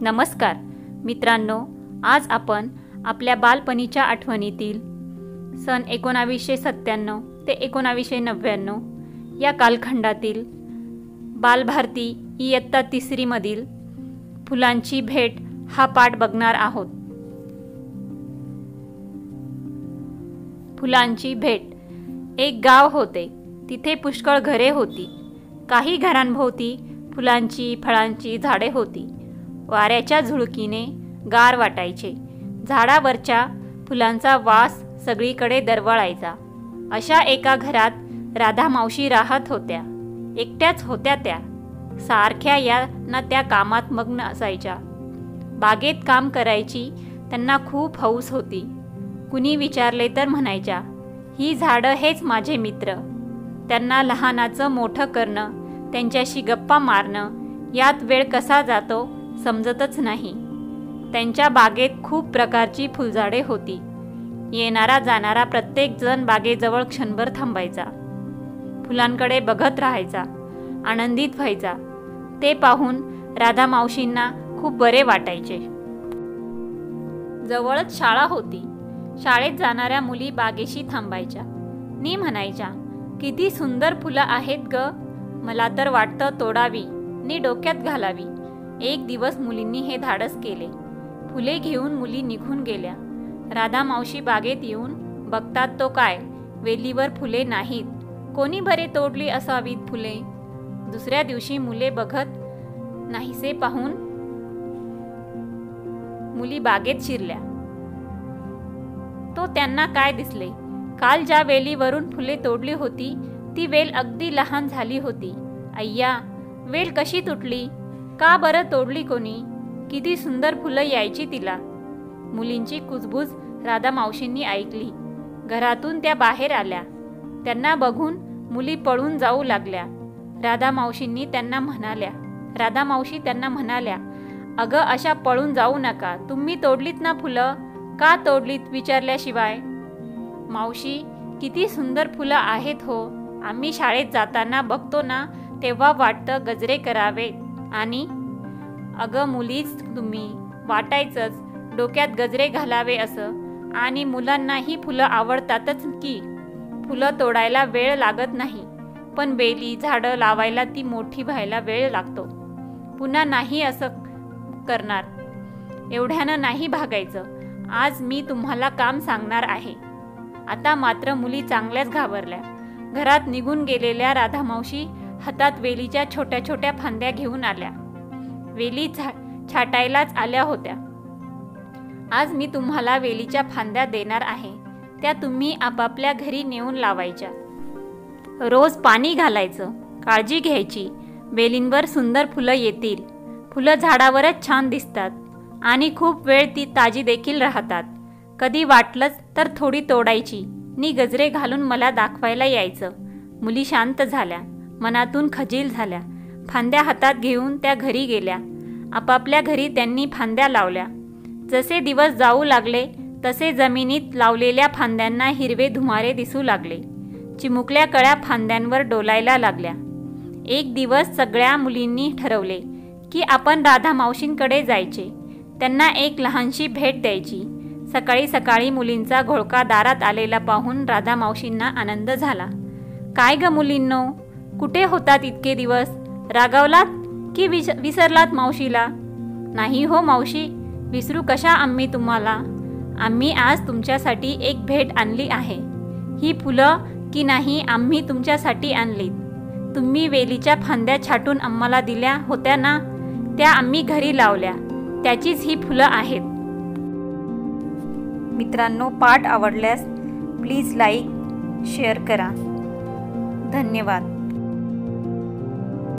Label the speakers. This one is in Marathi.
Speaker 1: नमस्कार मित्रांनो, आज आपण आपल्या बालपणीच्या आठवणीतील सन 1997 ते 1999 या कालखंडातील बालभारती इयत्ता 3री मधील फुलांची भेट हा पाठ बघणार आहोत। फुलांची भेट। एक गाव होते, तिथे पुष्कळ घरे होती। काही घरांभोवती फुलांची फळांची झाडे होती। वाऱ्याच्या झुळकीने गार वाटायचे। झाडावरच्या फुलांचा वास सगळीकडे दरवळायचा। अशा एका घरात राधा मावशी राहत होत्या। एकट्याच होत्या त्या। सारख्या या ना त्या कामात मग्न असायच्या। बागेत काम करायची त्यांना खूप हौस होती। कुणी विचारले तर म्हणायच्या, ही झाडं हेच माझे मित्र। त्यांना लहानाचं मोठं करणं, त्यांच्याशी गप्पा मारणं यात वेळ कसा जातो समजतच नाही। त्यांच्या बागेत खूप प्रकारची फुलझाडे होती। येणारा जाणारा प्रत्येक जण बागेजवळ क्षणभर थांबायचा, फुलांकडे बघत राहायचा, आनंदित व्हायचा। ते पाहून राधा मावशींना खूप बरे वाटायचे। जवळच शाळा होती। शाळेत जाणाऱ्या मुली बागेशी थांबायच्या नी म्हणायच्या, किती सुंदर फुलं आहेत ग, मला तर वाटतं तोडावी नी डोक्यात घालावी। एक दिवस मुलींनी हे धाडस केले। फुले घेऊन मुली निघून गेल्या। राधा मावशी बागेत येऊन बघतात तो काय, वेलीवर फुले नाहीत। कोणी बरे तोडली असावीत फुले। दुसऱ्या दिवशी मुले बघत नाहीसे पाहून मुली बागेत शिरल्या। तो त्यांना काय दिसले, काल ज्या वेलीवरून फुले तोडली होती ती वेल अगदी लहान झाली होती। अय्या, वेल कशी तुटली, का बरं तोडली कोणी, किती सुंदर फुलं यायची तिला। मुलींची कुजबूज राधा मावशींनी ऐकली। घरातून त्या बाहेर आल्या। त्यांना बघून मुली पळून जाऊ लागल्या। राधा मावशी त्यांना म्हणाल्या, अगं अशा पळून जाऊ नका, तुम्ही तोडलीत ना फुलं, का तोडलीत विचारल्याशिवाय। मावशी, किती सुंदर फुलं आहेत हो, आम्ही शाळेत जाताना बघतो ना तेव्हा वाटतं गजरे करावेत आणि अगं मुलीच तुम्ही, वाटायचंच डोक्यात गजरे घालावे असं। आणि मुलांनाही फुलं आवडतातच की, फुलं तोडायला वेळ लागत नाही, पण वेली झाडं लावायला ती मोठी व्हायला वेळ लागतो। पुन्हा नाही असं करणार, एवढ्यानं नाही भागायचं। आज मी तुम्हाला काम सांगणार आहे। आता मात्र मुली चांगल्याच घाबरल्या। घरात निघून गेलेल्या राधा मावशी हातात वेलीच्या छोट्या छोट्या फांद्या घेऊन आल्या। वेली छाटायलाच आल्या होत्या। आज मी तुम्हाला वेलीच्या फांद्या देणार आहे, त्या तुम्ही आपापल्या घरी नेऊन लावायच्या। रोज पाणी घालायचं, काळजी घ्यायची, वेलींवर सुंदर फुलं येतील। फुलं झाडावरच छान दिसतात आणि खूप वेळ ती ताजी देखील राहतात। कधी वाटलंच तर थोडी तोडायची नी गजरे घालून मला दाखवायला यायचं। मुली शांत झाल्या, मनातून खजील झाल्या। फांद्या हातात घेऊन त्या घरी गेल्या। आपापल्या घरी त्यांनी फांद्या लावल्या। जसे दिवस जाऊ लागले तसे जमिनीत लावलेल्या फांद्यांना हिरवे धुमारे दिसू लागले। चिमुकल्या कळ्या फांद्यांवर डोलायला लागल्या। एक दिवस सगळ्या मुलींनी ठरवले की आपण राधा मावशींकडे जायचे, त्यांना एक लहानशी भेट द्यायची। सकाळी सकाळी मुलींचा घोळका दारात आलेला पाहून राधा मावशींना आनंद झाला। काय ग मुलींनो, कुठे होतात इतके दिवस, रागावलात की विसरलात मावशीला। नाही हो मावशी, विसरू कशा आम्ही तुम्हाला। आम्ही आज तुमच्यासाठी एक भेट आणली आहे। ही फुलं की नाही आम्ही तुमच्यासाठी आणलीत। तुम्ही वेलीच्या फांद्या छाटून आम्हाला दिल्या होत्या ना, त्या आम्ही घरी लावल्या, त्याचीच ही फुलं आहेत। मित्रांनो, पाठ आवडल्यास प्लीज लाईक शेअर करा। धन्यवाद।